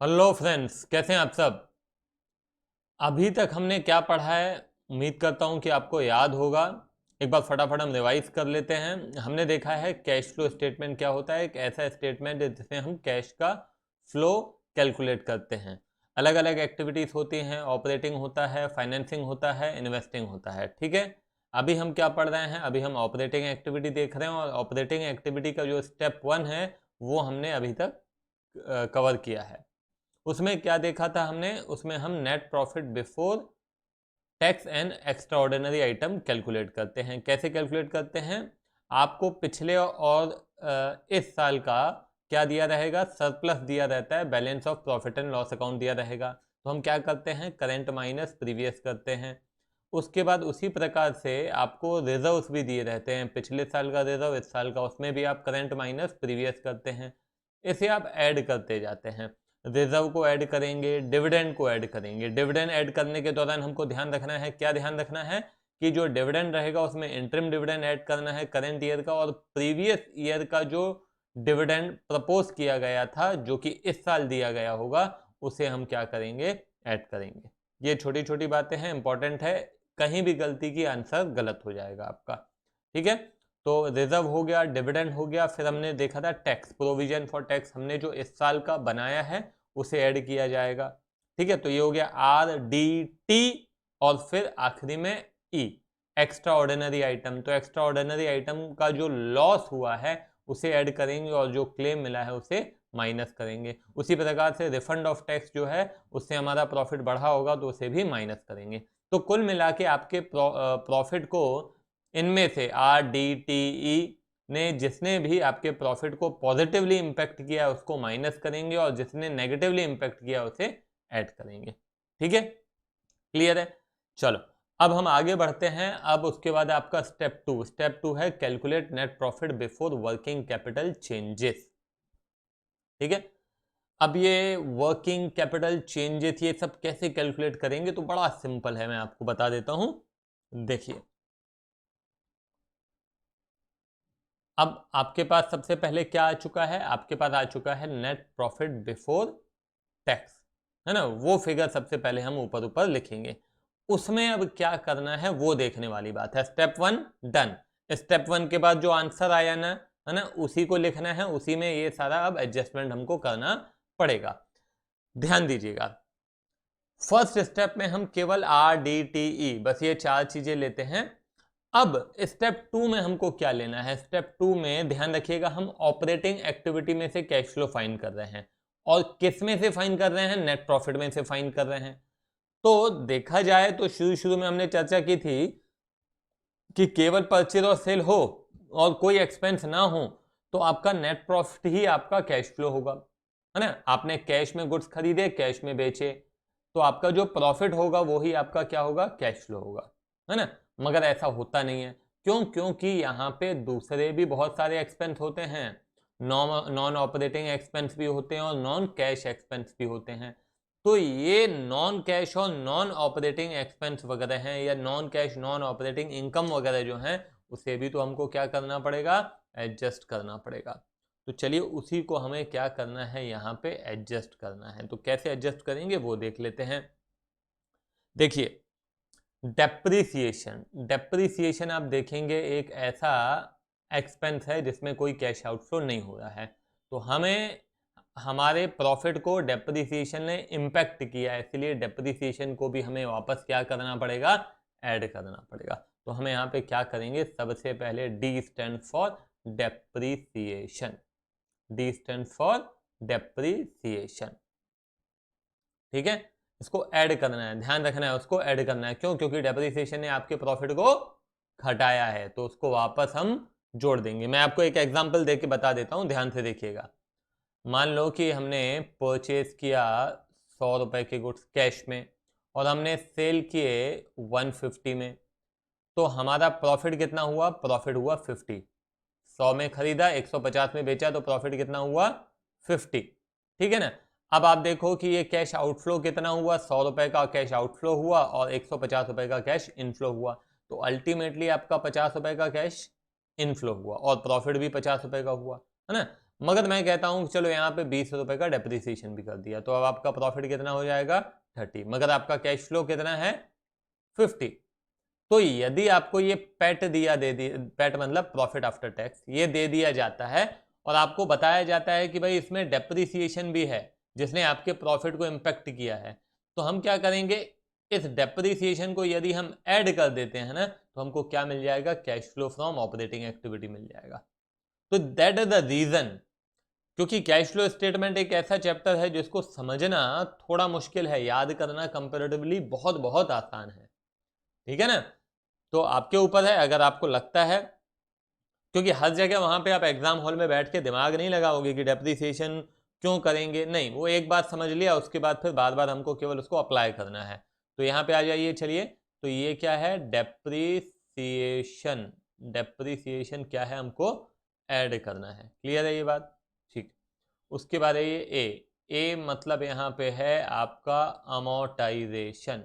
Hello friends, कैसे हैं आप सब। अभी तक हमने क्या पढ़ा है, उम्मीद करता हूं कि आपको याद होगा। एक बार फटाफट हम रिवाइज कर लेते हैं। हमने देखा है कैश फ्लो स्टेटमेंट क्या होता है। एक ऐसा स्टेटमेंट है जिसमें हम कैश का फ्लो कैलकुलेट करते हैं। अलग अलग एक्टिविटीज होती हैं, ऑपरेटिंग होता है, फाइनेंसिंग होता है, इन्वेस्टिंग होता है। ठीक है, अभी हम क्या पढ़ रहे हैं, अभी हम ऑपरेटिंग एक्टिविटी देख रहे हैं और ऑपरेटिंग एक्टिविटी का जो स्टेप 1 है वो हमने अभी तक कवर किया है। उसमें क्या देखा था हमने, उसमें हम net profit before tax and extra ordinary item calculate करते हैं। कैसे कैलकुलेट करते हैं, आपको पिछले और इस साल का क्या दिया रहेगा, सरप्लस दिया रहता है, balance of profit and loss account दिया रहेगा। तो हम क्या करते हैं, करेंट माइनस प्रीवियस करते हैं। उसके बाद उसी प्रकार से आपको रिजर्व्स भी दिए रहते हैं, पिछले साल का रिजर्व, इस साल का, उसमें भी आप करेंट माइनस प्रीवियस करते हैं। इसे आप ऐड करते जाते हैं। रिजर्व को ऐड करेंगे, डिविडेंड को ऐड करेंगे। डिविडेंड ऐड करने के दौरान हमको ध्यान रखना है, क्या ध्यान रखना है कि जो डिविडेंड रहेगा उसमें इंटरिम डिविडेंड ऐड करना है करेंट ईयर का, और प्रीवियस ईयर का जो डिविडेंड प्रपोज किया गया था जो कि इस साल दिया गया होगा उसे हम क्या करेंगे, ऐड करेंगे। ये छोटी छोटी बातें हैं, इंपॉर्टेंट है, कहीं भी गलती की आंसर गलत हो जाएगा आपका। ठीक है, तो रिजर्व हो गया, डिविडेंड हो गया, फिर हमने देखा था टैक्स, प्रोविजन फॉर टैक्स हमने जो इस साल का बनाया है उसे ऐड किया जाएगा। ठीक है, तो ये हो गया आर डी टी, और फिर आखिरी में ई, एक्स्ट्रा ऑर्डिनरी आइटम। तो एक्स्ट्रा ऑर्डिनरी आइटम का जो लॉस हुआ है उसे ऐड करेंगे और जो क्लेम मिला है उसे माइनस करेंगे। उसी प्रकार से रिफंड ऑफ टैक्स जो है उससे हमारा प्रॉफिट बढ़ा होगा तो उसे भी माइनस करेंगे। तो कुल मिला के आपके प्रॉफिट को इनमें से आर डी टी ई ने जिसने भी आपके प्रॉफिट को पॉजिटिवली इंपैक्ट किया उसको माइनस करेंगे और जिसने नेगेटिवली इंपैक्ट किया उसे ऐड करेंगे। ठीक है, क्लियर है। चलो अब हम आगे बढ़ते हैं। अब उसके बाद आपका स्टेप टू है calculate net profit before working capital changes. ठीक है, अब ये वर्किंग कैपिटल चेंजेस ये सब कैसे कैलकुलेट करेंगे, तो बड़ा सिंपल है, मैं आपको बता देता हूं। देखिए, अब आपके पास सबसे पहले क्या आ चुका है, आपके पास आ चुका है नेट प्रॉफिट बिफोर टैक्स, है ना। वो फिगर सबसे पहले हम ऊपर ऊपर लिखेंगे। उसमें अब क्या करना है वो देखने वाली बात है। Step 1 done. स्टेप 1 के बाद जो आंसर आया ना, है ना, उसी को लिखना है, उसी में ये सारा अब एडजस्टमेंट हमको करना पड़ेगा। ध्यान दीजिएगा, फर्स्ट स्टेप में हम केवल आर डी टी ई बस ये चार चीजें लेते हैं। अब स्टेप 2 में हमको क्या लेना है, स्टेप 2 में ध्यान रखिएगा, हम ऑपरेटिंग एक्टिविटी में से कैश फ्लो फाइंड कर रहे हैं। और किस में से फाइंड कर रहे हैं, नेट प्रॉफिट में से फाइंड कर रहे हैं। तो देखा जाए तो शुरू शुरू में हमने चर्चा की थी कि केवल परचेज और सेल हो और कोई एक्सपेंस ना हो तो आपका नेट प्रॉफिट ही आपका कैश फ्लो होगा, है ना। आपने कैश में गुड्स खरीदे, कैश में बेचे, तो आपका जो प्रॉफिट होगा वो ही आपका क्या होगा, कैश फ्लो होगा, है ना। मगर ऐसा होता नहीं है, क्यों, क्योंकि यहाँ पे दूसरे भी बहुत सारे एक्सपेंस होते हैं, नॉन ऑपरेटिंग एक्सपेंस भी होते हैं और नॉन कैश एक्सपेंस भी होते हैं। तो ये नॉन कैश और नॉन ऑपरेटिंग एक्सपेंस वगैरह हैं, या non cash non operating income वगैरह जो हैं, उसे भी तो हमको क्या करना पड़ेगा, एडजस्ट करना पड़ेगा। तो चलिए उसी को हमें क्या करना है, यहाँ पे एडजस्ट करना है। तो कैसे एडजस्ट करेंगे वो देख लेते हैं। देखिए, डेप्रिसिएशन आप देखेंगे एक ऐसा एक्सपेंस है जिसमें कोई कैश आउटफ्लो नहीं हो रहा है। तो हमें हमारे प्रॉफिट को डेप्रिसिएशन ने इम्पैक्ट किया, इसलिए डेप्रिसिएशन को भी हमें वापस क्या करना पड़ेगा, ऐड करना पड़ेगा। तो हम यहाँ पे क्या करेंगे, सबसे पहले D stand for depreciation, D stand for depreciation. ठीक है, इसको ऐड करना है, ध्यान रखना है, उसको ऐड करना है। क्यों, क्योंकि डेप्रिसिएशन ने आपके प्रॉफिट को घटाया है, तो उसको वापस हम जोड़ देंगे। मैं आपको एक एग्जांपल देके बता देता हूं, ध्यान से देखिएगा। मान लो कि हमने परचेज किया 100 रुपए के गुड्स कैश में और हमने सेल किए 150 में, तो हमारा प्रॉफिट कितना हुआ, प्रॉफिट हुआ 50। 100 में खरीदा, 150 में बेचा, तो प्रॉफिट कितना हुआ, 50। ठीक है ना। अब आप देखो कि ये कैश आउटफ्लो कितना हुआ, 100 रुपए का कैश आउटफ्लो हुआ और 150 रुपए का कैश इनफ्लो हुआ। तो अल्टीमेटली आपका 50 रुपए का कैश इनफ्लो हुआ और प्रॉफिट भी 50 रुपए का हुआ, है ना। मगर मैं कहता हूँ चलो यहाँ पे 20 रुपए का डेप्रिसिएशन भी कर दिया, तो अब आपका प्रॉफिट कितना हो जाएगा 30, मगर आपका कैश फ्लो कितना है 50। तो यदि आपको ये पैट पैट मतलब प्रॉफिट आफ्टर टैक्स, ये दे दिया जाता है और आपको बताया जाता है कि भाई इसमें डेप्रिसिएशन भी है जिसने आपके प्रॉफिट को इम्पैक्ट किया है, तो हम क्या करेंगे, इस डेप्रिसिएशन को यदि हम ऐड कर देते हैं ना, तो हमको क्या मिल जाएगा, cash flow from operating activity मिल जाएगा। तो दैट इज द रीजन, क्योंकि कैश फ्लो स्टेटमेंट एक ऐसा चैप्टर है जिसको समझना थोड़ा मुश्किल है, याद करना कंपैरेटिवली बहुत बहुत आसान है, ठीक है ना। तो आपके ऊपर है, अगर आपको लगता है, क्योंकि हर जगह वहां पे आप एग्जाम हॉल में बैठ के दिमाग नहीं लगाओगे कि डेप्रिसिएशन क्यों करेंगे, नहीं, वो एक बात समझ लिया उसके बाद फिर बार बार हमको केवल उसको अप्लाई करना है। तो यहाँ पे आ जाइए, चलिए, तो ये क्या है, डेप्रिसिएशन, डेप्रिसिएशन क्या है, हमको ऐड करना है, क्लियर है ये बात, ठीक। उसके बाद है ये ए मतलब यहाँ पे है आपका अमोर्टाइजेशन।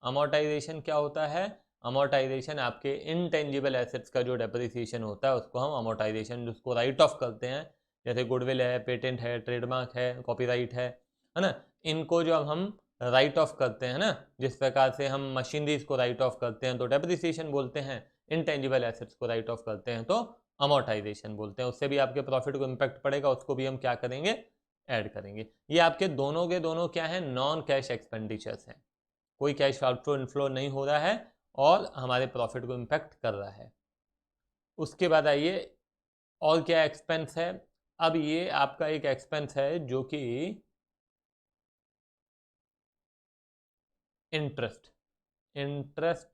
अमोर्टाइजेशन क्या होता है, अमोर्टाइजेशन आपके इनटेंजिबल एसेट्स का जो डेप्रिसिएशन होता है उसको हम अमोर्टाइजेशन, जिसको राइट ऑफ करते हैं, जैसे गुडविल है, पेटेंट है, ट्रेडमार्क है, कॉपीराइट है ना, इनको जो हम राइट ऑफ करते हैं ना, जिस प्रकार से हम मशीनरीज को राइट ऑफ करते हैं तो डेप्रिसिएशन बोलते हैं, इनटेंजिबल एसेट्स को राइट ऑफ करते हैं तो अमोर्टाइजेशन बोलते हैं। उससे भी आपके प्रॉफिट को इम्पैक्ट पड़ेगा, उसको भी हम क्या करेंगे, ऐड करेंगे। ये आपके दोनों के दोनों क्या है, नॉन कैश एक्सपेंडिचर्स हैं, कोई कैश आउटफ्लो इनफ्लो नहीं हो रहा है और हमारे प्रॉफिट को इम्पैक्ट कर रहा है। उसके बाद आइए, और क्या एक्सपेंस है, अब ये आपका एक एक्सपेंस है जो कि interest, interest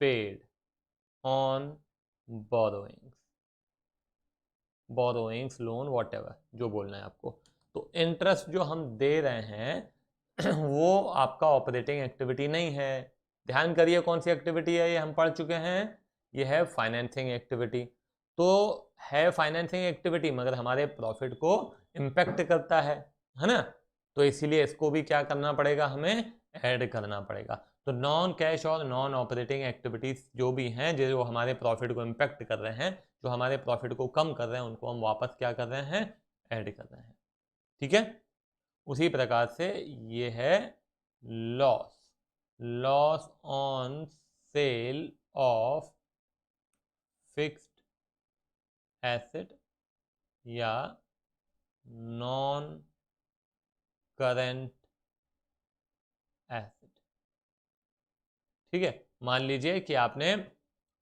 paid on borrowings, borrowings, loan, whatever जो बोलना है आपको। तो इंटरेस्ट जो हम दे रहे हैं वो आपका ऑपरेटिंग एक्टिविटी नहीं है। ध्यान करिए कौन सी एक्टिविटी है, ये हम पढ़ चुके हैं, ये है फाइनेंसिंग एक्टिविटी। तो है फाइनेंसिंग एक्टिविटी मगर हमारे प्रॉफिट को इम्पैक्ट करता है ना, तो इसीलिए इसको भी क्या करना पड़ेगा, हमें ऐड करना पड़ेगा। तो नॉन कैश और नॉन ऑपरेटिंग एक्टिविटीज जो भी हैं, जो हमारे प्रॉफिट को इम्पैक्ट कर रहे हैं, जो हमारे प्रॉफिट को कम कर रहे हैं, उनको हम वापस क्या कर रहे हैं, ऐड कर रहे हैं, ठीक है। उसी प्रकार से ये है loss, loss on sale of fixed asset या नॉन करेंट एसेट, ठीक है। मान लीजिए कि आपने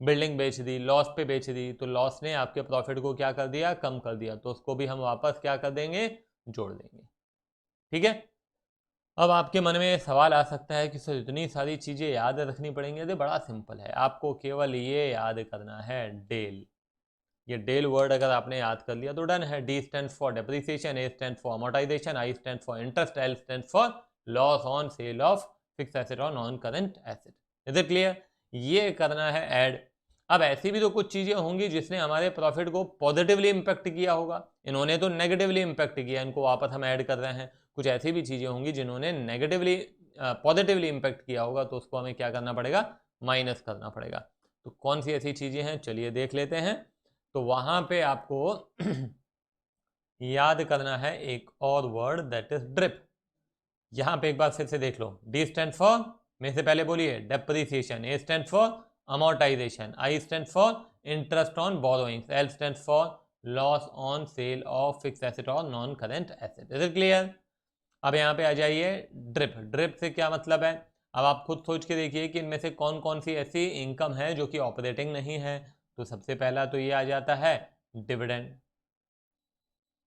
बिल्डिंग बेच दी, लॉस पे बेच दी, तो लॉस ने आपके प्रॉफिट को क्या कर दिया, कम कर दिया, तो उसको भी हम वापस क्या कर देंगे, जोड़ देंगे, ठीक है। अब आपके मन में सवाल आ सकता है कि सर इतनी सारी चीज़ें याद रखनी पड़ेंगी, तो बड़ा सिंपल है, आपको केवल ये याद करना है, डेल। ये डेल वर्ड अगर आपने याद कर लिया तो डन है। D stand for depreciation, A stand for amortisation, I stand for interest, L stand for loss on sale of fix asset और non current asset. Is it clear, ये करना है ऐड। अब ऐसी भी तो कुछ चीज़ें होंगी जिसने हमारे प्रॉफिट को पॉजिटिवली इंपैक्ट किया होगा, इन्होंने तो नेगेटिवली इंपैक्ट किया, इनको वापस हम ऐड कर रहे हैं। कुछ ऐसी भी चीज़ें होंगी जिन्होंने नेगेटिवली पॉजिटिवली इंपैक्ट किया होगा, तो उसको हमें क्या करना पड़ेगा, माइनस करना पड़ेगा। तो कौन सी ऐसी चीज़ें हैं, चलिए देख लेते हैं। तो वहां पे आपको याद करना है एक और वर्ड, दैट इज ड्रिप। यहां पे एक बार फिर से देख लो, डी स्टैंड फॉर, में से पहले बोलिए depreciation, A stand for amortisation, I stand for interest on borrowings, L stand for loss on sale of fix asset और non current asset. Is it clear. अब यहाँ पे आ जाइए, ड्रिप, ड्रिप से क्या मतलब है, अब आप खुद सोच के देखिए कि इनमें से कौन कौन सी ऐसी इनकम है जो कि ऑपरेटिंग नहीं है। तो सबसे पहला तो ये आ जाता है डिविडेंड,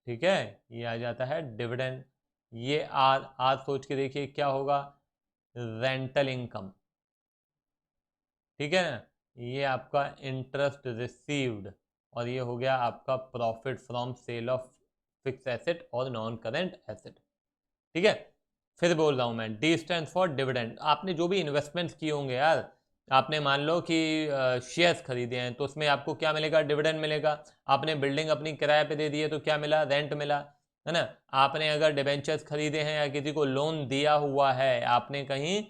ठीक है, ये आ जाता है डिविडेंड। ये आज आज सोच के देखिए क्या होगा, रेंटल इनकम, ठीक है ना, ये आपका इंटरेस्ट रिसीव्ड, और ये हो गया आपका profit from sale of fix asset और नॉन करेंट एसेट, ठीक है। फिर बोल रहा हूँ मैं, डी स्टैंड फॉर डिविडेंड। आपने जो भी इन्वेस्टमेंट्स किए होंगे यार, आपने मान लो कि शेयर्स खरीदे हैं, तो उसमें आपको क्या मिलेगा, डिविडेंड मिलेगा। आपने बिल्डिंग अपनी किराए पे दे दी है तो क्या मिला, रेंट मिला, है ना। आपने अगर डिबेंचर्स खरीदे हैं या किसी को लोन दिया हुआ है, आपने कहीं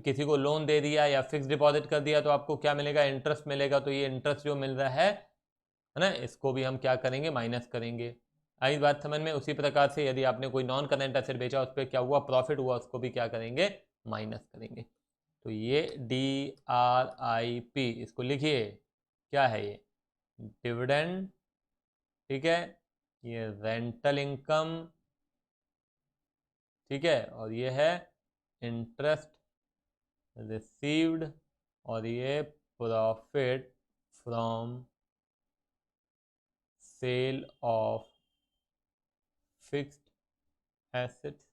किसी को लोन दे दिया या फिक्स डिपॉजिट कर दिया, तो आपको क्या मिलेगा, इंटरेस्ट मिलेगा। तो ये इंटरेस्ट जो मिल रहा है है ना, इसको भी हम क्या करेंगे, माइनस करेंगे। आई बात समझ में। उसी प्रकार से यदि आपने कोई नॉन करेंट एसेट बेचा, उस पर क्या हुआ, प्रॉफिट हुआ, उसको भी क्या करेंगे, माइनस करेंगे। तो ये DRIP, इसको लिखिए, क्या है ये, डिविडेंड, ठीक है, ये रेंटल इनकम, ठीक है, और ये है इंटरेस्ट रिसीव्ड, और ये profit from sale of fixed assets,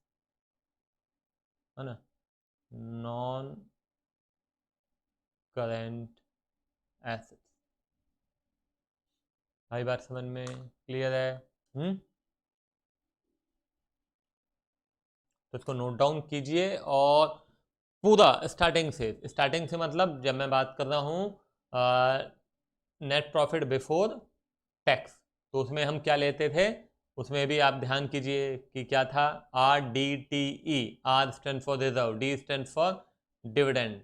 है ना, नॉन करेंट एसेट्स। भाई बात समझ में क्लियर है? तो इसको नोट डाउन कीजिए, और पूरा स्टार्टिंग से मतलब जब मैं बात कर रहा हूँ नेट प्रॉफिट बिफोर टैक्स, तो उसमें हम क्या लेते थे, उसमें भी आप ध्यान कीजिए कि क्या था, RDTE, R stand for reserve, D stand for dividend,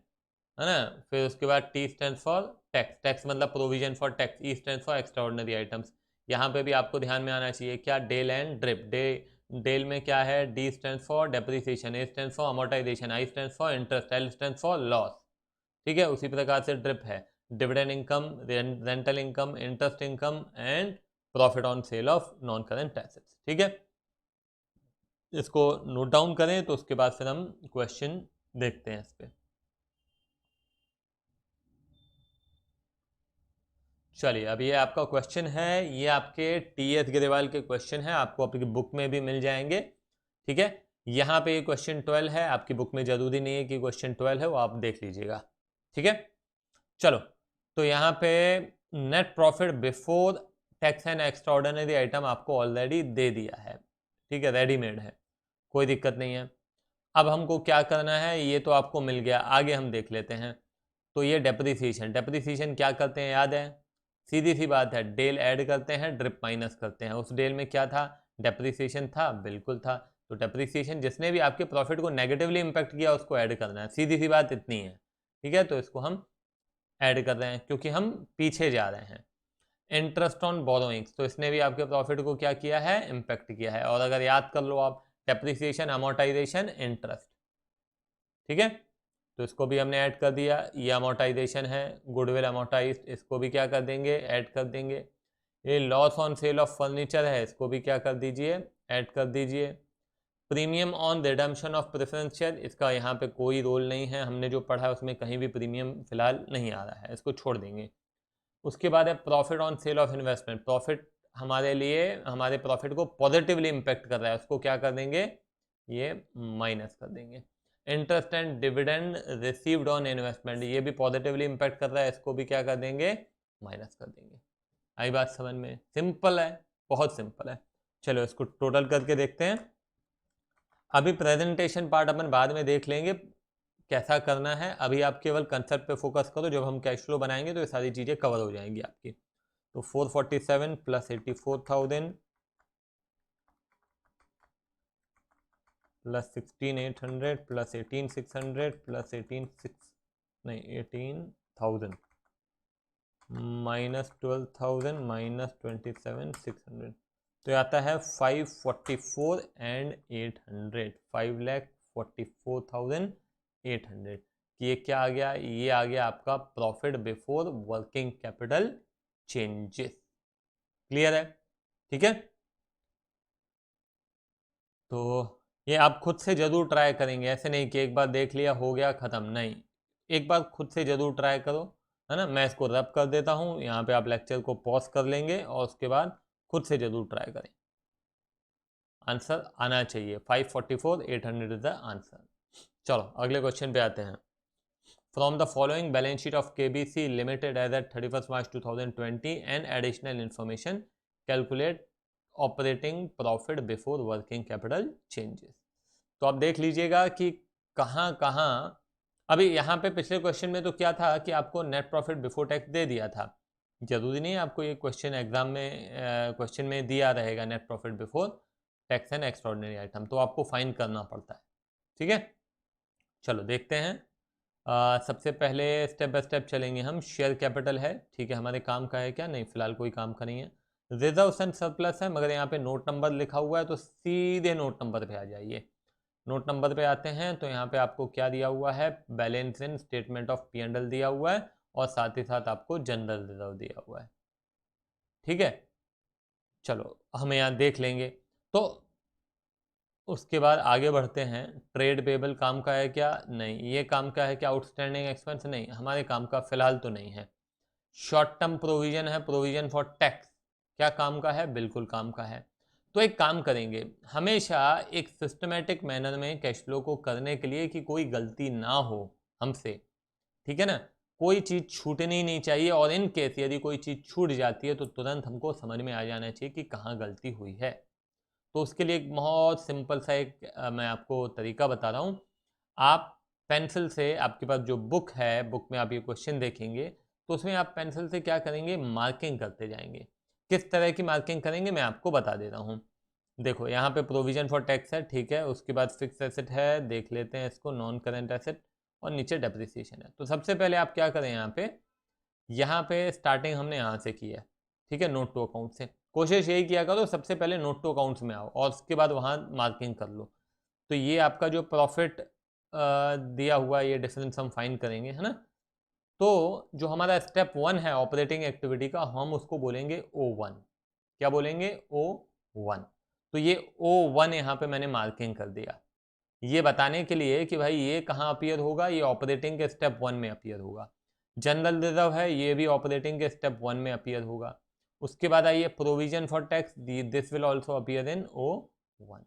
है ना, फिर उसके बाद T stand for tax, tax मतलब provision for tax, E stand for extraordinary items. यहाँ पे भी आपको ध्यान में आना चाहिए क्या, डेल एंड ड्रिप। डेल में क्या है, D stand for depreciation, A stand for amortisation, I stand for interest, L stand for loss, ठीक है। उसी प्रकार से ड्रिप है dividend income, rental income, interest income and profit on sale of non current assets, ठीक है। इसको note down करें, तो उसके बाद फिर हम क्वेश्चन देखते हैं इस पे। चलिए, अब ये आपका क्वेश्चन है, ये आपके TS ग्रेवाल के क्वेश्चन है, आपको आपकी बुक में भी मिल जाएंगे, ठीक है। यहाँ पे क्वेश्चन 12 है, आपकी बुक में जरूरी नहीं है कि क्वेश्चन 12 है, वो आप देख लीजिएगा, ठीक है। चलो, तो यहाँ पे net profit before tax and extraordinary item आपको ऑलरेडी दे दिया है, ठीक है, रेडीमेड है, कोई दिक्कत नहीं है। अब हमको क्या करना है, ये तो आपको मिल गया, आगे हम देख लेते हैं। तो ये डेप्रिसिएशन, डेप्रिसिएशन क्या करते हैं, याद है, सीधी सी बात है, डेल ऐड करते हैं, ड्रिप माइनस करते हैं। उस डेल में क्या था, डेप्रिसिएशन था, बिल्कुल था। तो डेप्रिसिएशन जिसने भी आपके प्रॉफिट को नेगेटिवली इंपैक्ट किया, उसको ऐड करना है, सीधी सी बात इतनी है, ठीक है। तो इसको हम ऐड कर रहे हैं, क्योंकि हम पीछे जा रहे हैं। इंटरेस्ट ऑन बोरोइंग्स, तो इसने भी आपके प्रॉफिट को क्या किया है, इम्पैक्ट किया है। और अगर याद कर लो आप, डेप्रिसिएशन, अमोर्टाइजेशन, इंटरेस्ट, ठीक है। तो इसको भी हमने ऐड कर दिया, ये अमोर्टाइजेशन है, गुडविल अमोर्टाइज्ड, इसको भी क्या कर देंगे, ऐड कर देंगे। ये loss on sale of furniture है, इसको भी क्या कर दीजिए, ऐड कर दीजिए। Premium on redemption of preference share, इसका यहाँ पे कोई रोल नहीं है, हमने जो पढ़ा है उसमें कहीं भी प्रीमियम फिलहाल नहीं आ रहा है, इसको छोड़ देंगे। उसके बाद है profit on sale of investment, profit हमारे लिए, हमारे प्रॉफिट को पॉजिटिवली इम्पेक्ट कर रहा है, उसको क्या कर देंगे, ये माइनस कर देंगे। Interest and dividend received on investment, ये भी पॉजिटिवली इम्पेक्ट कर रहा है, इसको भी क्या कर देंगे, माइनस कर देंगे। आई बात समझ में? सिंपल है, बहुत सिंपल है। चलो इसको टोटल करके देखते हैं। अभी प्रेजेंटेशन पार्ट अपन बाद में देख लेंगे कैसा करना है, अभी आप केवल कंसेप्ट पे फोकस करो, जब हम कैश फ्लो बनाएंगे तो ये सारी चीज़ें कवर हो जाएंगी आपकी। तो 447 plus 84,000 plus 16,800 plus 18,600 plus 18,000 minus 12,000 minus 27,600, तो आता है 544 एंड 800, 5,44,800। ये क्या आ गया, ये आ गया आपका profit before working capital changes. Clear है? ठीक है, तो ये आप खुद से ज़रूर ट्राई करेंगे, ऐसे नहीं कि एक बार देख लिया हो गया ख़त्म, नहीं, एक बार खुद से ज़रूर ट्राई करो, है ना। मैं इसको रब कर देता हूँ, यहाँ पे आप लेक्चर को पॉज कर लेंगे और उसके बाद खुद से ज़रूर ट्राई करें। आंसर आना चाहिए, 544 800 इज द आंसर। चलो अगले क्वेश्चन पे आते हैं। From the following balance sheet of KBC limited as at 31 March 2020 and additional information calculate operating profit before working capital changes. तो आप देख लीजिएगा कि कहाँ कहाँ, अभी यहाँ पे पिछले क्वेश्चन में तो क्या था कि आपको नेट प्रॉफिट बिफोर टैक्स दे दिया था, जरूरी नहीं है आपको ये क्वेश्चन एग्जाम में क्वेश्चन में दिया रहेगा net profit before tax and extraordinary item, तो आपको फाइंड करना पड़ता है, ठीक है। चलो देखते हैं, सबसे पहले स्टेप बाय स्टेप चलेंगे हम। शेयर कैपिटल है, ठीक है, हमारे काम का है क्या? नहीं, फिलहाल कोई काम का नहीं है। रिजर्व्स एंड सरप्लस है, मगर यहाँ पे नोट नंबर लिखा हुआ है तो सीधे नोट नंबर पे आ जाइए। नोट नंबर पे आते हैं तो यहाँ पे आपको क्या दिया हुआ है? Balance in statement of P and L दिया हुआ है और साथ ही साथ आपको जनरल रिजर्व दिया हुआ है, ठीक है। चलो हम यहाँ देख लेंगे। तो उसके बाद आगे बढ़ते हैं। ट्रेड पेबल काम का है क्या? नहीं। ये काम का है क्या? Outstanding expense? नहीं, हमारे काम का फिलहाल तो नहीं है। शॉर्ट टर्म प्रोविजन है, प्रोविजन फॉर टैक्स, क्या काम का है? बिल्कुल काम का है। तो एक काम करेंगे, हमेशा एक सिस्टमेटिक मैनर में कैश फ्लो को करने के लिए कि कोई गलती ना हो हमसे, ठीक है ना, कोई चीज़ छूटनी नहीं चाहिए, और इन केस यदि कोई चीज़ छूट जाती है तो तुरंत हमको समझ में आ जाना चाहिए कि कहाँ गलती हुई है। तो उसके लिए एक बहुत सिंपल सा मैं आपको तरीका बता रहा हूँ। आप पेंसिल से, आपके पास जो बुक है, बुक में आप ये क्वेश्चन देखेंगे तो उसमें आप पेंसिल से क्या करेंगे? मार्किंग करते जाएंगे। किस तरह की मार्किंग करेंगे मैं आपको बता देता हूँ। देखो यहाँ पे प्रोविजन फॉर टैक्स है, ठीक है, उसके बाद फिक्स एसेट है, देख लेते हैं इसको, नॉन करेंट एसेट, और नीचे डेप्रिसिएशन है। तो सबसे पहले आप क्या करें, यहाँ पे स्टार्टिंग हमने यहाँ से की है, ठीक है, नोट टू अकाउंट से। कोशिश यही किया करो सबसे पहले नोट टू अकाउंट्स में आओ और उसके बाद वहाँ मार्किंग कर लो। तो ये आपका जो प्रॉफिट दिया हुआ है, ये डिफरेंस हम फाइंड करेंगे, है ना। तो जो हमारा स्टेप 1 है ऑपरेटिंग एक्टिविटी का, हम उसको बोलेंगे O1। क्या बोलेंगे? O1। तो ये O1 यहाँ पे मैंने मार्किंग कर दिया, ये बताने के लिए कि भाई ये कहाँ अपीयर होगा? ये ऑपरेटिंग के स्टेप 1 में अपीयर होगा। जनरल रिजर्व है, ये भी ऑपरेटिंग के स्टेप 1 में अपीयर होगा। उसके बाद आइए provision for tax, this will also appear in O1,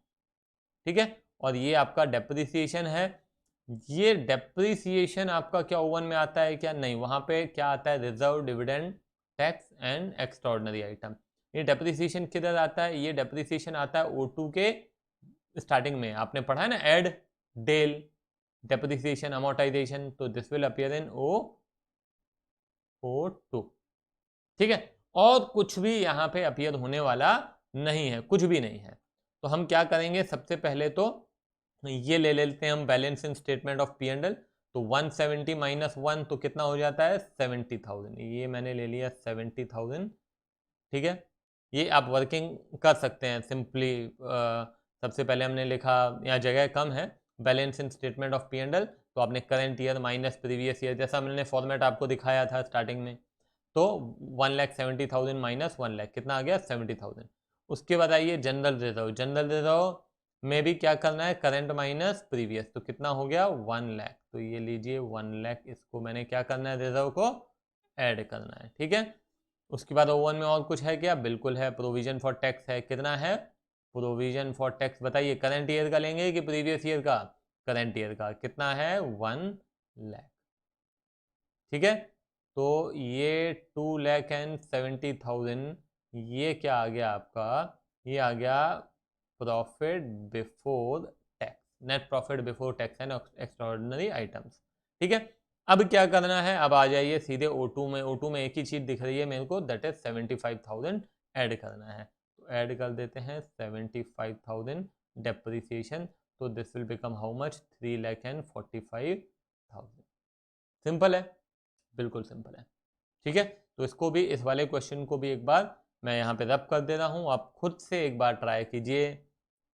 ठीक है। और ये आपका डेप्रिसिएशन है, ये डेप्रिसिएशन आपका क्या O1 में आता है क्या? नहीं, वहाँ पे क्या आता है? Reserve, dividend, tax and extraordinary item. ये डेप्रिसिएशन किधर आता है? ये डेप्रिसिएशन आता है O2 के स्टार्टिंग में, आपने पढ़ा है ना, एड, डेल, डेप्रिसिएशन, अमोर्टाइजेशन, तो this will appear in O2, ठीक है। और कुछ भी यहाँ पे अपीयर होने वाला नहीं है, कुछ भी नहीं है। तो हम क्या करेंगे, सबसे पहले तो ये ले लेते हैं हम, balance in statement of P and L. तो 170 माइनस 1 तो कितना हो जाता है? 70,000। ये मैंने ले लिया 70,000, ठीक है। ये आप वर्किंग कर सकते हैं सिंपली। सबसे पहले हमने लिखा, यहाँ जगह कम है, balance in statement of P and L, तो आपने current year minus previous year, जैसा मैंने फॉर्मेट आपको दिखाया था स्टार्टिंग में। तो 1,70,000 माइनस 1,00,000 कितना आ गया? 70,000। उसके बाद आइए जनरल रिजर्व। जनरल रिजर्व में भी क्या करना है? करंट माइनस प्रीवियस, तो कितना हो गया? 1,00,000। तो ये लीजिए 1,00,000, इसको मैंने क्या करना है? रिजर्व को ऐड करना है, ठीक है। उसके बाद O1 में और कुछ है क्या? बिल्कुल है, प्रोविजन फॉर टैक्स है। कितना है प्रोविजन फॉर टैक्स? बताइए, करंट ईयर का लेंगे कि प्रीवियस ईयर का? करंट ईयर का। कितना है? 1,00,000, ठीक है। तो ये 2,70,000, ये क्या आ गया आपका? ये आ गया profit before tax, net profit before tax and extraordinary items, ठीक है। अब क्या करना है? अब आ जाइए सीधे O2 में। O2 में एक ही चीज़ दिख रही है मेरे को, दैट इज 75,000 ऐड करना है। तो ऐड कर देते हैं 75,000 डेप्रिसिएशन, तो this will become how much? 3,45,000। Simple है, बिल्कुल सिंपल है, ठीक है। तो इसको भी, इस वाले क्वेश्चन को भी एक बार मैं यहाँ पे रब कर दे रहा हूँ, आप खुद से एक बार ट्राई कीजिए,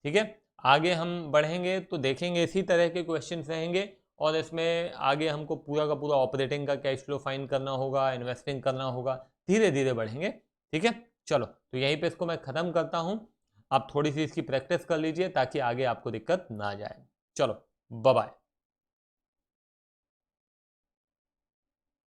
ठीक है। आगे हम बढ़ेंगे तो देखेंगे इसी तरह के क्वेश्चंस रहेंगे, और इसमें आगे हमको पूरा का पूरा ऑपरेटिंग का कैश फ्लो फाइंड करना होगा, इन्वेस्टिंग करना होगा, धीरे धीरे बढ़ेंगे, ठीक है। चलो, तो यहीं पे इसको मैं ख़त्म करता हूँ। आप थोड़ी सी इसकी प्रैक्टिस कर लीजिए ताकि आगे आपको दिक्कत ना जाए। चलो, बाय बाय।